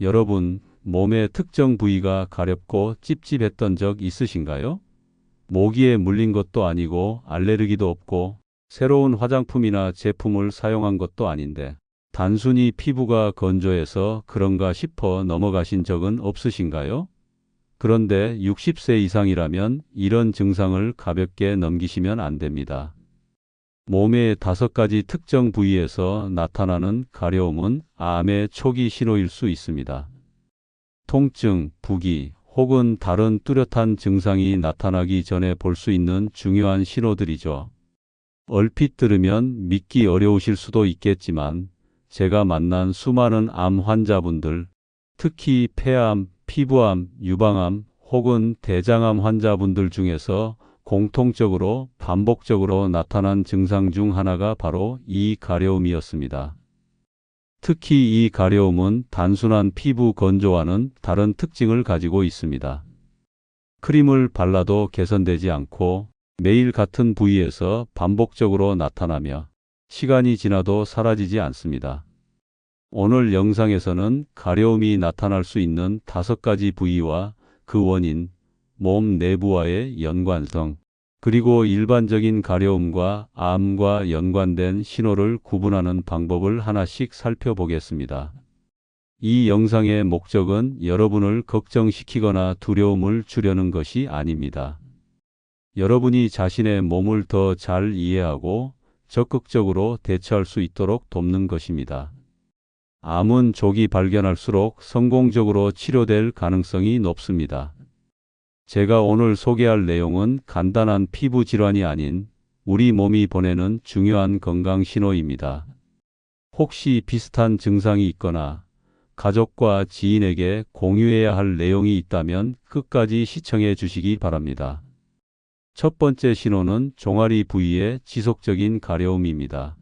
여러분, 몸의 특정 부위가 가렵고 찝찝했던 적 있으신가요? 모기에 물린 것도 아니고 알레르기도 없고 새로운 화장품이나 제품을 사용한 것도 아닌데 단순히 피부가 건조해서 그런가 싶어 넘어가신 적은 없으신가요? 그런데 60세 이상이라면 이런 증상을 가볍게 넘기시면 안 됩니다. 몸의 5가지 특정 부위에서 나타나는 가려움은 암의 초기 신호일 수 있습니다. 통증, 부기, 혹은 다른 뚜렷한 증상이 나타나기 전에 볼 수 있는 중요한 신호들이죠. 얼핏 들으면 믿기 어려우실 수도 있겠지만 제가 만난 수많은 암 환자분들, 특히 폐암, 피부암, 유방암 혹은 대장암 환자분들 중에서 공통적으로 반복적으로 나타난 증상 중 하나가 바로 이 가려움이었습니다. 특히 이 가려움은 단순한 피부 건조와는 다른 특징을 가지고 있습니다. 크림을 발라도 개선되지 않고 매일 같은 부위에서 반복적으로 나타나며 시간이 지나도 사라지지 않습니다. 오늘 영상에서는 가려움이 나타날 수 있는 5가지 부위와 그 원인, 몸 내부와의 연관성, 그리고 일반적인 가려움과 암과 연관된 신호를 구분하는 방법을 하나씩 살펴보겠습니다. 이 영상의 목적은 여러분을 걱정시키거나 두려움을 주려는 것이 아닙니다. 여러분이 자신의 몸을 더 잘 이해하고 적극적으로 대처할 수 있도록 돕는 것입니다. 암은 조기 발견할수록 성공적으로 치료될 가능성이 높습니다. 제가 오늘 소개할 내용은 간단한 피부 질환이 아닌 우리 몸이 보내는 중요한 건강 신호입니다. 혹시 비슷한 증상이 있거나 가족과 지인에게 공유해야 할 내용이 있다면 끝까지 시청해 주시기 바랍니다. 첫 번째 신호는 종아리 부위의 지속적인 가려움입니다.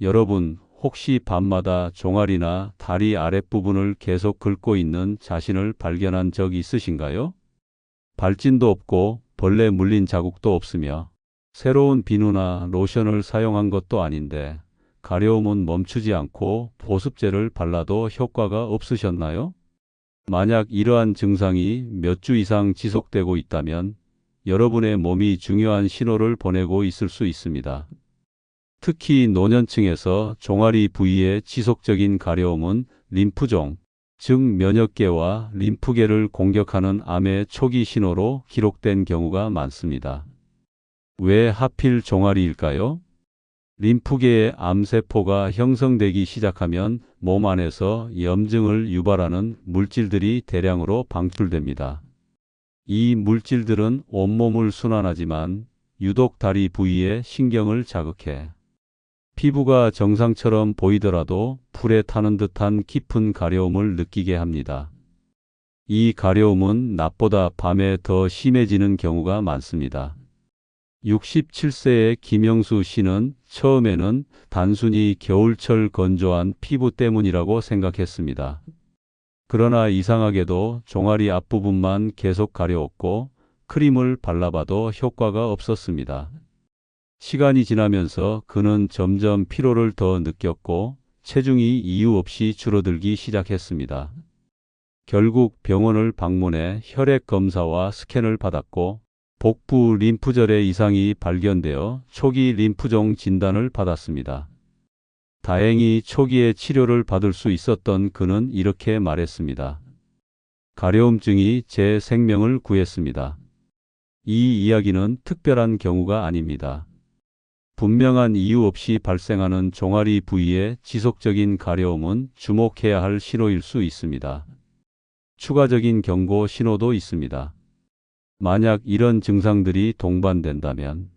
여러분, 혹시 밤마다 종아리나 다리 아랫부분을 계속 긁고 있는 자신을 발견한 적 있으신가요? 발진도 없고 벌레 물린 자국도 없으며 새로운 비누나 로션을 사용한 것도 아닌데 가려움은 멈추지 않고 보습제를 발라도 효과가 없으셨나요? 만약 이러한 증상이 몇 주 이상 지속되고 있다면 여러분의 몸이 중요한 신호를 보내고 있을 수 있습니다. 특히 노년층에서 종아리 부위의 지속적인 가려움은 림프종, 즉 면역계와 림프계를 공격하는 암의 초기 신호로 기록된 경우가 많습니다. 왜 하필 종아리일까요? 림프계의 암세포가 형성되기 시작하면 몸 안에서 염증을 유발하는 물질들이 대량으로 방출됩니다. 이 물질들은 온몸을 순환하지만 유독 다리 부위의 신경을 자극해 피부가 정상처럼 보이더라도 불에 타는 듯한 깊은 가려움을 느끼게 합니다. 이 가려움은 낮보다 밤에 더 심해지는 경우가 많습니다. 67세의 김영수 씨는 처음에는 단순히 겨울철 건조한 피부 때문이라고 생각했습니다. 그러나 이상하게도 종아리 앞부분만 계속 가려웠고 크림을 발라봐도 효과가 없었습니다. 시간이 지나면서 그는 점점 피로를 더 느꼈고 체중이 이유 없이 줄어들기 시작했습니다. 결국 병원을 방문해 혈액 검사와 스캔을 받았고 복부 림프절에 이상이 발견되어 초기 림프종 진단을 받았습니다. 다행히 초기에 치료를 받을 수 있었던 그는 이렇게 말했습니다. 가려움증이 제 생명을 구했습니다. 이 이야기는 특별한 경우가 아닙니다. 분명한 이유 없이 발생하는 종아리 부위의 지속적인 가려움은 주목해야 할 신호일 수 있습니다. 추가적인 경고 신호도 있습니다. 만약 이런 증상들이 동반된다면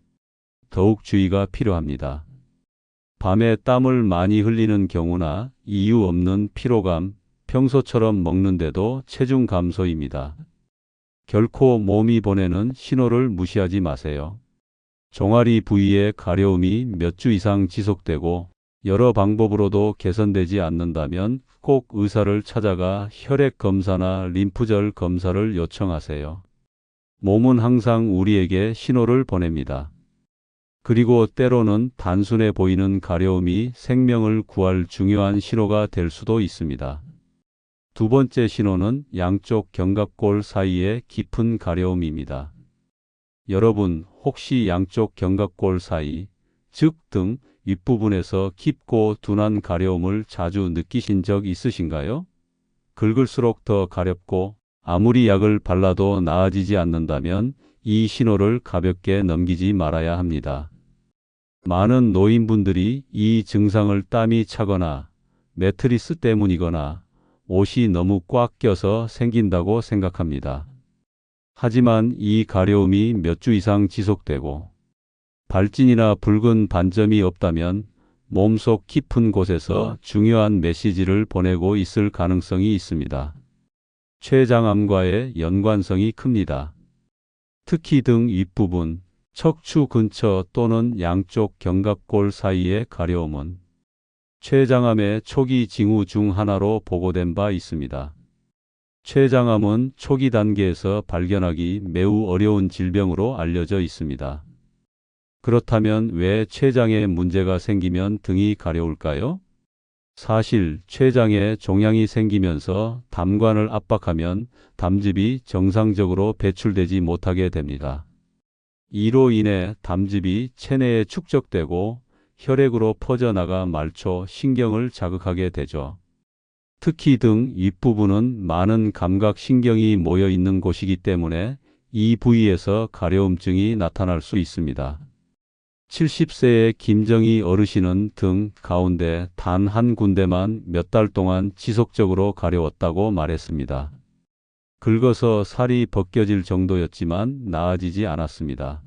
더욱 주의가 필요합니다. 밤에 땀을 많이 흘리는 경우나 이유 없는 피로감, 평소처럼 먹는데도 체중 감소입니다. 결코 몸이 보내는 신호를 무시하지 마세요. 종아리 부위의 가려움이 몇 주 이상 지속되고 여러 방법으로도 개선되지 않는다면 꼭 의사를 찾아가 혈액 검사나 림프절 검사를 요청하세요. 몸은 항상 우리에게 신호를 보냅니다. 그리고 때로는 단순해 보이는 가려움이 생명을 구할 중요한 신호가 될 수도 있습니다. 두 번째 신호는 양쪽 견갑골 사이의 깊은 가려움입니다. 여러분, 혹시 양쪽 견갑골 사이, 즉 등 윗부분에서 깊고 둔한 가려움을 자주 느끼신 적 있으신가요? 긁을수록 더 가렵고 아무리 약을 발라도 나아지지 않는다면 이 신호를 가볍게 넘기지 말아야 합니다. 많은 노인분들이 이 증상을 땀이 차거나 매트리스 때문이거나 옷이 너무 꽉 껴서 생긴다고 생각합니다. 하지만 이 가려움이 몇 주 이상 지속되고 발진이나 붉은 반점이 없다면 몸속 깊은 곳에서 중요한 메시지를 보내고 있을 가능성이 있습니다. 췌장암과의 연관성이 큽니다. 특히 등 윗부분, 척추 근처 또는 양쪽 견갑골 사이의 가려움은 췌장암의 초기 징후 중 하나로 보고된 바 있습니다. 췌장암은 초기 단계에서 발견하기 매우 어려운 질병으로 알려져 있습니다. 그렇다면 왜 췌장에 문제가 생기면 등이 가려울까요? 사실 췌장에 종양이 생기면서 담관을 압박하면 담즙이 정상적으로 배출되지 못하게 됩니다. 이로 인해 담즙이 체내에 축적되고 혈액으로 퍼져나가 말초, 신경을 자극하게 되죠. 특히 등 윗부분은 많은 감각신경이 모여 있는 곳이기 때문에 이 부위에서 가려움증이 나타날 수 있습니다. 70세의 김정희 어르신은 등 가운데 단 한 군데만 몇 달 동안 지속적으로 가려웠다고 말했습니다. 긁어서 살이 벗겨질 정도였지만 나아지지 않았습니다.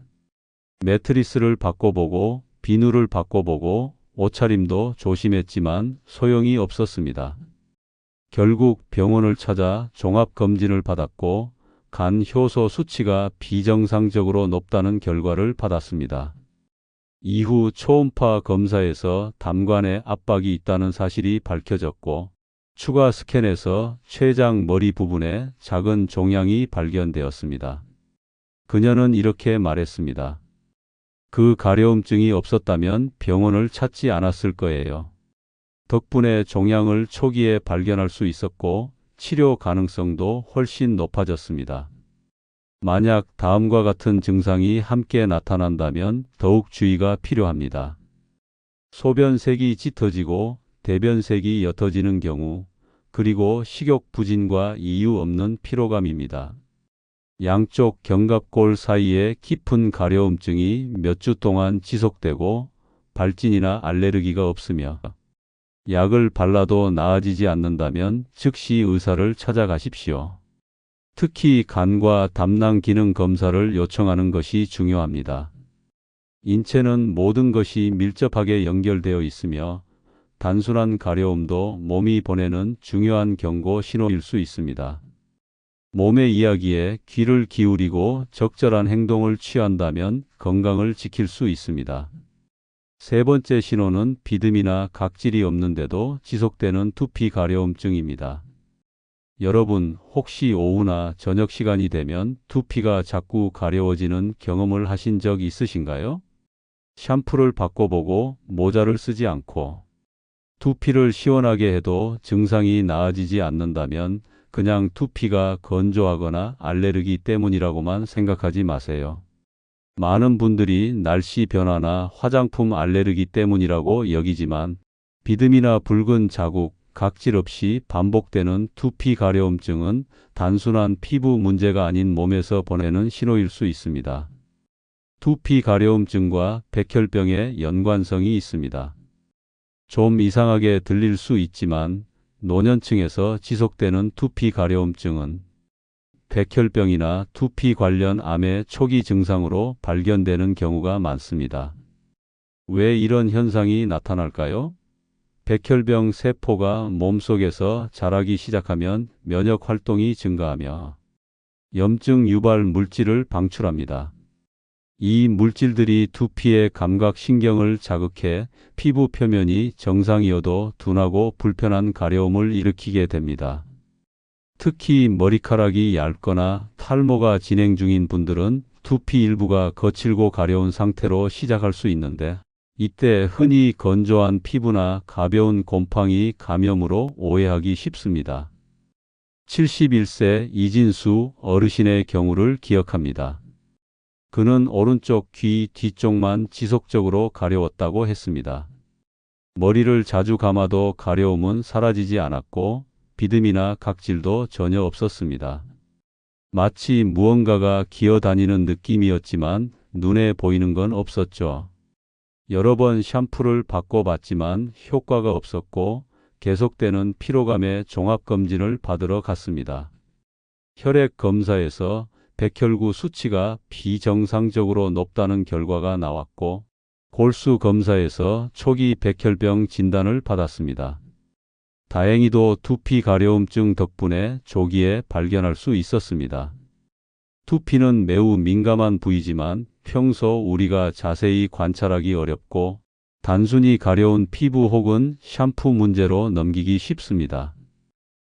매트리스를 바꿔보고 비누를 바꿔보고 옷차림도 조심했지만 소용이 없었습니다. 결국 병원을 찾아 종합검진을 받았고 간 효소 수치가 비정상적으로 높다는 결과를 받았습니다. 이후 초음파 검사에서 담관에 압박이 있다는 사실이 밝혀졌고 추가 스캔에서 췌장 머리 부분에 작은 종양이 발견되었습니다. 그녀는 이렇게 말했습니다. 그 가려움증이 없었다면 병원을 찾지 않았을 거예요. 덕분에 종양을 초기에 발견할 수 있었고 치료 가능성도 훨씬 높아졌습니다. 만약 다음과 같은 증상이 함께 나타난다면 더욱 주의가 필요합니다. 소변색이 짙어지고 대변색이 옅어지는 경우, 그리고 식욕 부진과 이유 없는 피로감입니다. 양쪽 견갑골 사이에 깊은 가려움증이 몇 주 동안 지속되고 발진이나 알레르기가 없으며 약을 발라도 나아지지 않는다면 즉시 의사를 찾아가십시오. 특히 간과 담낭 기능 검사를 요청하는 것이 중요합니다. 인체는 모든 것이 밀접하게 연결되어 있으며 단순한 가려움도 몸이 보내는 중요한 경고 신호일 수 있습니다. 몸의 이야기에 귀를 기울이고 적절한 행동을 취한다면 건강을 지킬 수 있습니다. 세 번째 신호는 비듬이나 각질이 없는데도 지속되는 두피 가려움증입니다. 여러분, 혹시 오후나 저녁 시간이 되면 두피가 자꾸 가려워지는 경험을 하신 적 있으신가요? 샴푸를 바꿔보고 모자를 쓰지 않고 두피를 시원하게 해도 증상이 나아지지 않는다면 그냥 두피가 건조하거나 알레르기 때문이라고만 생각하지 마세요. 많은 분들이 날씨 변화나 화장품 알레르기 때문이라고 여기지만 비듬이나 붉은 자국, 각질 없이 반복되는 두피 가려움증은 단순한 피부 문제가 아닌 몸에서 보내는 신호일 수 있습니다. 두피 가려움증과 백혈병의 연관성이 있습니다. 좀 이상하게 들릴 수 있지만 노년층에서 지속되는 두피 가려움증은 백혈병이나 두피 관련 암의 초기 증상으로 발견되는 경우가 많습니다. 왜 이런 현상이 나타날까요? 백혈병 세포가 몸속에서 자라기 시작하면 면역 활동이 증가하며 염증 유발 물질을 방출합니다. 이 물질들이 두피의 감각신경을 자극해 피부 표면이 정상이어도 둔하고 불편한 가려움을 일으키게 됩니다. 특히 머리카락이 얇거나 탈모가 진행 중인 분들은 두피 일부가 거칠고 가려운 상태로 시작할 수 있는데 이때 흔히 건조한 피부나 가벼운 곰팡이 감염으로 오해하기 쉽습니다. 71세 이진수 어르신의 경우를 기억합니다. 그는 오른쪽 귀 뒤쪽만 지속적으로 가려웠다고 했습니다. 머리를 자주 감아도 가려움은 사라지지 않았고 비듬이나 각질도 전혀 없었습니다. 마치 무언가가 기어다니는 느낌이었지만 눈에 보이는 건 없었죠. 여러 번 샴푸를 바꿔봤지만 효과가 없었고 계속되는 피로감에 종합검진을 받으러 갔습니다. 혈액 검사에서 백혈구 수치가 비정상적으로 높다는 결과가 나왔고 골수 검사에서 초기 백혈병 진단을 받았습니다. 다행히도 두피 가려움증 덕분에 조기에 발견할 수 있었습니다. 두피는 매우 민감한 부위지만 평소 우리가 자세히 관찰하기 어렵고 단순히 가려운 피부 혹은 샴푸 문제로 넘기기 쉽습니다.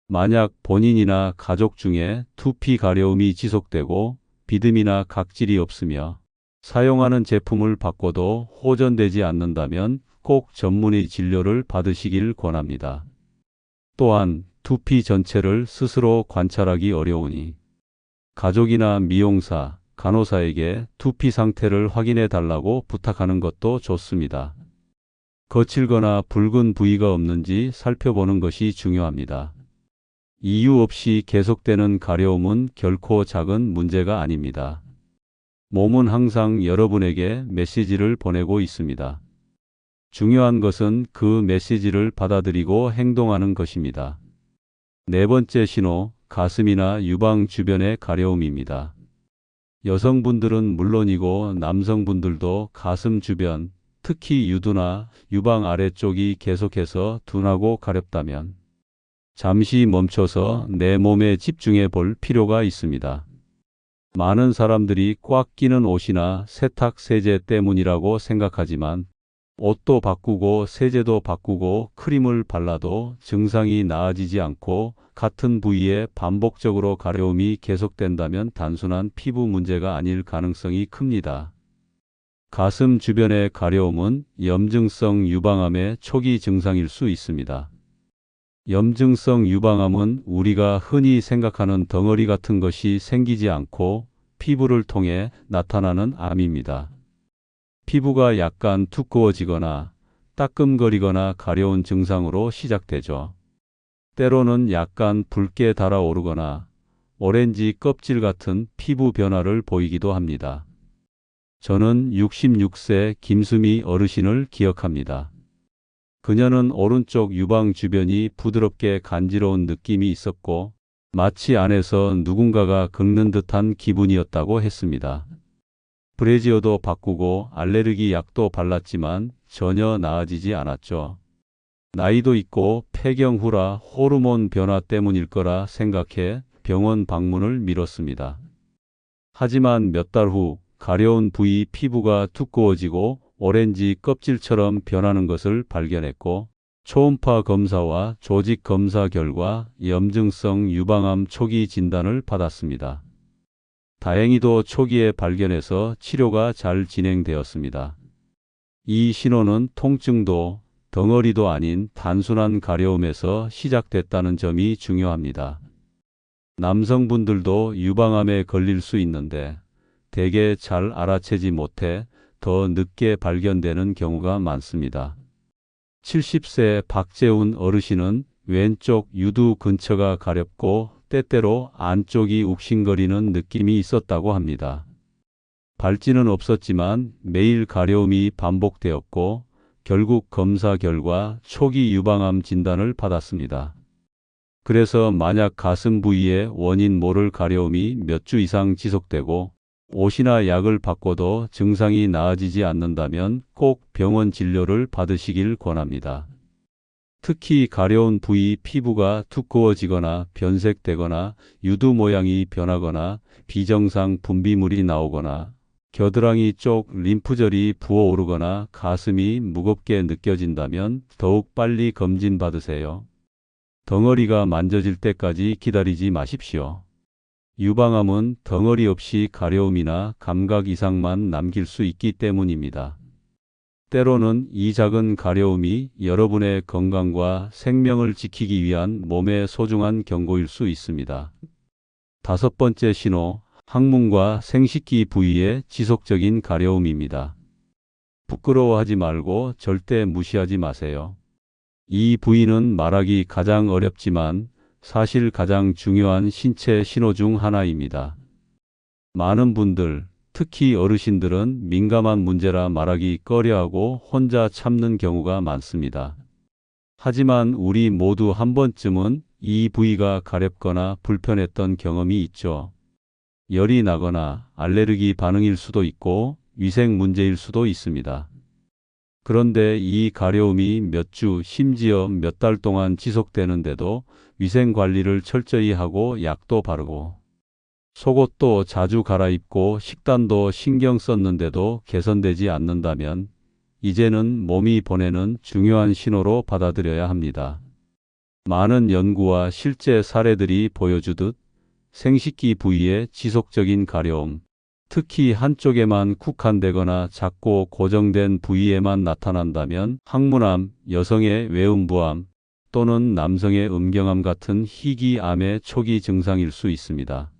만약 본인이나 가족 중에 두피 가려움이 지속되고 비듬이나 각질이 없으며 사용하는 제품을 바꿔도 호전되지 않는다면 꼭 전문의 진료를 받으시길 권합니다. 또한 두피 전체를 스스로 관찰하기 어려우니 가족이나 미용사, 간호사에게 두피 상태를 확인해 달라고 부탁하는 것도 좋습니다. 거칠거나 붉은 부위가 없는지 살펴보는 것이 중요합니다. 이유 없이 계속되는 가려움은 결코 작은 문제가 아닙니다. 몸은 항상 여러분에게 메시지를 보내고 있습니다. 중요한 것은 그 메시지를 받아들이고 행동하는 것입니다. 네 번째 신호, 가슴이나 유방 주변의 가려움입니다. 여성분들은 물론이고 남성분들도 가슴 주변, 특히 유두나 유방 아래쪽이 계속해서 둔하고 가렵다면 잠시 멈춰서 내 몸에 집중해 볼 필요가 있습니다. 많은 사람들이 꽉 끼는 옷이나 세탁 세제 때문이라고 생각하지만 옷도 바꾸고 세제도 바꾸고 크림을 발라도 증상이 나아지지 않고 같은 부위에 반복적으로 가려움이 계속된다면 단순한 피부 문제가 아닐 가능성이 큽니다. 가슴 주변의 가려움은 염증성 유방암의 초기 증상일 수 있습니다. 염증성 유방암은 우리가 흔히 생각하는 덩어리 같은 것이 생기지 않고 피부를 통해 나타나는 암입니다. 피부가 약간 두꺼워지거나 따끔거리거나 가려운 증상으로 시작되죠. 때로는 약간 붉게 달아오르거나 오렌지 껍질 같은 피부 변화를 보이기도 합니다. 저는 66세 김수미 어르신을 기억합니다. 그녀는 오른쪽 유방 주변이 부드럽게 간지러운 느낌이 있었고 마치 안에서 누군가가 긁는 듯한 기분이었다고 했습니다. 브래지어도 바꾸고 알레르기 약도 발랐지만 전혀 나아지지 않았죠. 나이도 있고 폐경 후라 호르몬 변화 때문일 거라 생각해 병원 방문을 미뤘습니다. 하지만 몇 달 후 가려운 부위 피부가 두꺼워지고 오렌지 껍질처럼 변하는 것을 발견했고 초음파 검사와 조직 검사 결과 염증성 유방암 초기 진단을 받았습니다. 다행히도 초기에 발견해서 치료가 잘 진행되었습니다. 이 신호는 통증도 덩어리도 아닌 단순한 가려움에서 시작됐다는 점이 중요합니다. 남성분들도 유방암에 걸릴 수 있는데 대개 잘 알아채지 못해 더 늦게 발견되는 경우가 많습니다. 70세 박재훈 어르신은 왼쪽 유두 근처가 가렵고 때때로 안쪽이 욱신거리는 느낌이 있었다고 합니다. 발진은 없었지만 매일 가려움이 반복되었고 결국 검사 결과 초기 유방암 진단을 받았습니다. 그래서 만약 가슴 부위에 원인 모를 가려움이 몇 주 이상 지속되고 옷이나 약을 바꿔도 증상이 나아지지 않는다면 꼭 병원 진료를 받으시길 권합니다. 특히 가려운 부위 피부가 두꺼워지거나 변색되거나 유두 모양이 변하거나 비정상 분비물이 나오거나 겨드랑이 쪽 림프절이 부어오르거나 가슴이 무겁게 느껴진다면 더욱 빨리 검진 받으세요. 덩어리가 만져질 때까지 기다리지 마십시오. 유방암은 덩어리 없이 가려움이나 감각 이상만 남길 수 있기 때문입니다. 때로는 이 작은 가려움이 여러분의 건강과 생명을 지키기 위한 몸의 소중한 경고일 수 있습니다. 다섯 번째 신호, 항문과 생식기 부위의 지속적인 가려움입니다. 부끄러워하지 말고 절대 무시하지 마세요. 이 부위는 말하기 가장 어렵지만 사실 가장 중요한 신체 신호 중 하나입니다. 많은 분들, 특히 어르신들은 민감한 문제라 말하기 꺼려하고 혼자 참는 경우가 많습니다. 하지만 우리 모두 한 번쯤은 이 부위가 가렵거나 불편했던 경험이 있죠. 열이 나거나 알레르기 반응일 수도 있고 위생 문제일 수도 있습니다. 그런데 이 가려움이 몇 주, 심지어 몇 달 동안 지속되는데도 위생 관리를 철저히 하고 약도 바르고 속옷도 자주 갈아입고 식단도 신경 썼는데도 개선되지 않는다면 이제는 몸이 보내는 중요한 신호로 받아들여야 합니다. 많은 연구와 실제 사례들이 보여주듯 생식기 부위의 지속적인 가려움, 특히 한쪽에만 국한되거나 작고 고정된 부위에만 나타난다면 항문암, 여성의 외음부암 또는 남성의 음경암 같은 희귀암의 초기 증상일 수 있습니다.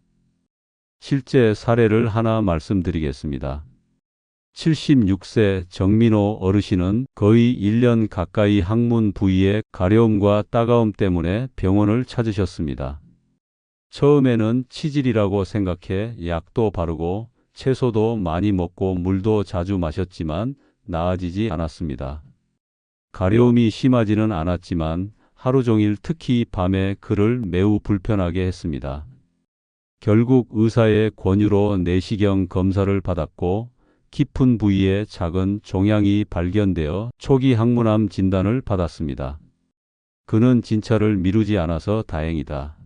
실제 사례를 하나 말씀드리겠습니다. 76세 정민호 어르신은 거의 1년 가까이 항문 부위의 가려움과 따가움 때문에 병원을 찾으셨습니다. 처음에는 치질이라고 생각해 약도 바르고 채소도 많이 먹고 물도 자주 마셨지만 나아지지 않았습니다. 가려움이 심하지는 않았지만 하루 종일 특히 밤에 그를 매우 불편하게 했습니다. 결국 의사의 권유로 내시경 검사를 받았고 깊은 부위에 작은 종양이 발견되어 초기 항문암 진단을 받았습니다. 그는 진찰을 미루지 않아서 다행이다.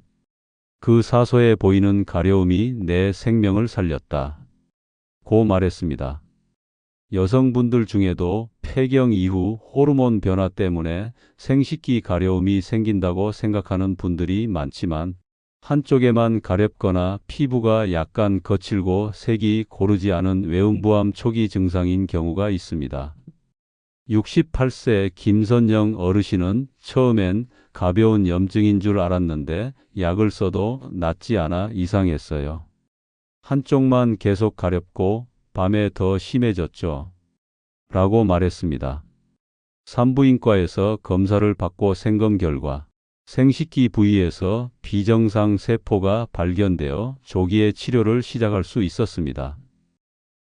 그 사소해 보이는 가려움이 내 생명을 살렸다. 고 말했습니다. 여성분들 중에도 폐경 이후 호르몬 변화 때문에 생식기 가려움이 생긴다고 생각하는 분들이 많지만 한쪽에만 가렵거나 피부가 약간 거칠고 색이 고르지 않은 외음부암 초기 증상인 경우가 있습니다. 68세 김선영 어르신은 처음엔 가벼운 염증인 줄 알았는데 약을 써도 낫지 않아 이상했어요. 한쪽만 계속 가렵고 밤에 더 심해졌죠. 라고 말했습니다. 산부인과에서 검사를 받고 생검 결과 생식기 부위에서 비정상 세포가 발견되어 조기에 치료를 시작할 수 있었습니다.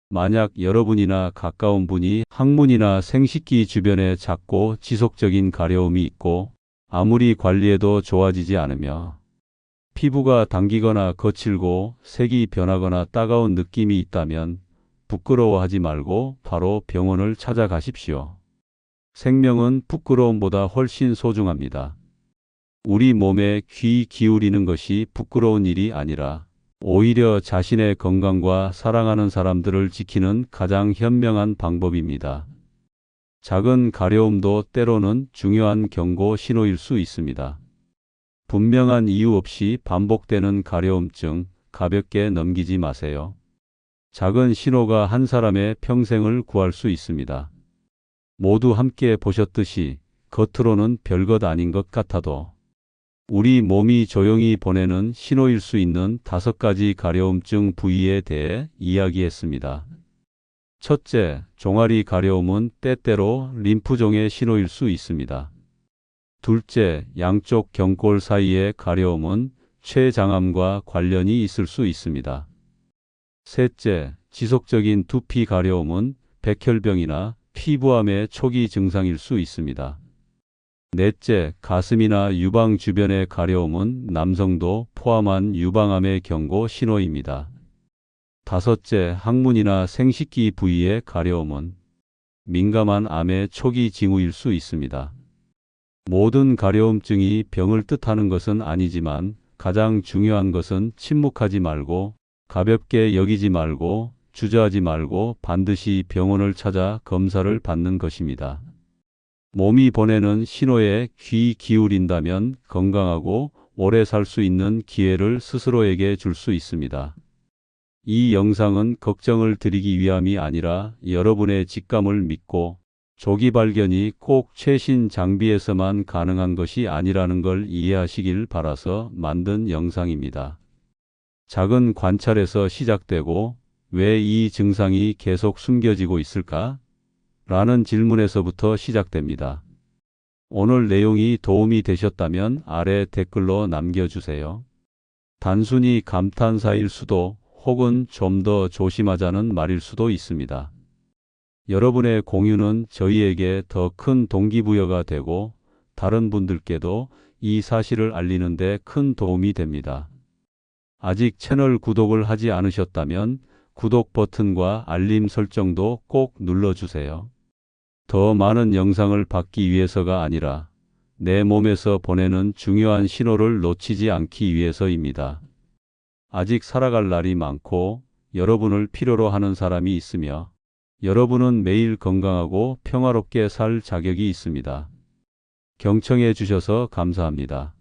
만약 여러분이나 가까운 분이 항문이나 생식기 주변에 작고 지속적인 가려움이 있고 아무리 관리해도 좋아지지 않으며 피부가 당기거나 거칠고 색이 변하거나 따가운 느낌이 있다면 부끄러워하지 말고 바로 병원을 찾아가십시오. 생명은 부끄러움보다 훨씬 소중합니다. 우리 몸에 귀 기울이는 것이 부끄러운 일이 아니라 오히려 자신의 건강과 사랑하는 사람들을 지키는 가장 현명한 방법입니다. 작은 가려움도 때로는 중요한 경고 신호일 수 있습니다. 분명한 이유 없이 반복되는 가려움증 가볍게 넘기지 마세요. 작은 신호가 한 사람의 평생을 구할 수 있습니다. 모두 함께 보셨듯이 겉으로는 별것 아닌 것 같아도 우리 몸이 조용히 보내는 신호일 수 있는 5가지 가려움증 부위에 대해 이야기했습니다. 첫째, 종아리 가려움은 때때로 림프종의 신호일 수 있습니다. 둘째, 양쪽 경골 사이의 가려움은 췌장암과 관련이 있을 수 있습니다. 셋째, 지속적인 두피 가려움은 백혈병이나 피부암의 초기 증상일 수 있습니다. 넷째, 가슴이나 유방 주변의 가려움은 남성도 포함한 유방암의 경고 신호입니다. 다섯째, 항문이나 생식기 부위의 가려움은 민감한 암의 초기 징후일 수 있습니다. 모든 가려움증이 병을 뜻하는 것은 아니지만 가장 중요한 것은 침묵하지 말고 가볍게 여기지 말고 주저하지 말고 반드시 병원을 찾아 검사를 받는 것입니다. 몸이 보내는 신호에 귀 기울인다면 건강하고 오래 살 수 있는 기회를 스스로에게 줄 수 있습니다. 이 영상은 걱정을 드리기 위함이 아니라 여러분의 직감을 믿고 조기 발견이 꼭 최신 장비에서만 가능한 것이 아니라는 걸 이해하시길 바라서 만든 영상입니다. 작은 관찰에서 시작되고 왜 이 증상이 계속 숨겨지고 있을까? 라는 질문에서부터 시작됩니다. 오늘 내용이 도움이 되셨다면 아래 댓글로 남겨주세요. 단순히 감탄사일 수도 혹은 좀 더 조심하자는 말일 수도 있습니다. 여러분의 공유는 저희에게 더 큰 동기부여가 되고 다른 분들께도 이 사실을 알리는 데 큰 도움이 됩니다. 아직 채널 구독을 하지 않으셨다면 구독 버튼과 알림 설정도 꼭 눌러주세요. 더 많은 영상을 받기 위해서가 아니라 내 몸에서 보내는 중요한 신호를 놓치지 않기 위해서입니다. 아직 살아갈 날이 많고 여러분을 필요로 하는 사람이 있으며 여러분은 매일 건강하고 평화롭게 살 자격이 있습니다. 경청해 주셔서 감사합니다.